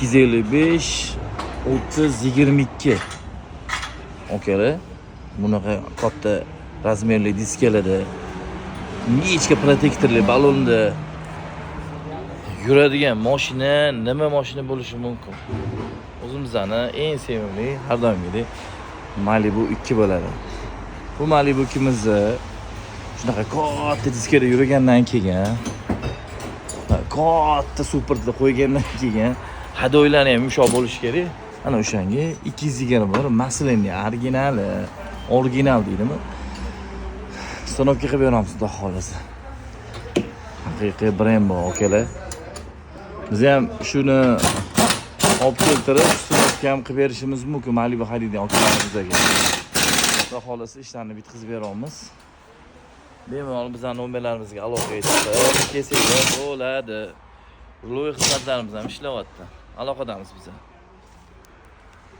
255 30 22. Okalar. Bunaqa katta razmerli diskalarda, ingichka protektorli balonda yuradigan mashina nima mashina bo'lishi mumkin? O'zimizning eng sevimli har doimgidek Malibu 2 bo'ladi. Bu Malibu 2mizni shunaqa katta diskada yurgandan keyin, katta supportda qo'ygandan keyin hadoylari ham yumshoq bo'lishi kerak. Ana o'shanga 220 maslinli original deydimi? Stanovka qilib beramiz, xudo xolasa. Haqiqiy Brembo okalar. Biz ham shuni olib keltirib, stanovka ham qilib berishimiz mumkin Malibu xaridgan okalarimizga. Xudo xolasa ishlarni bitkazib beramiz. Bemalol bizning nomerlarimizga aloqa etib kelsangiz bo'ladi. Loyiha xizmatlarimiz ham ishlayapti. Aloqadamiz biz.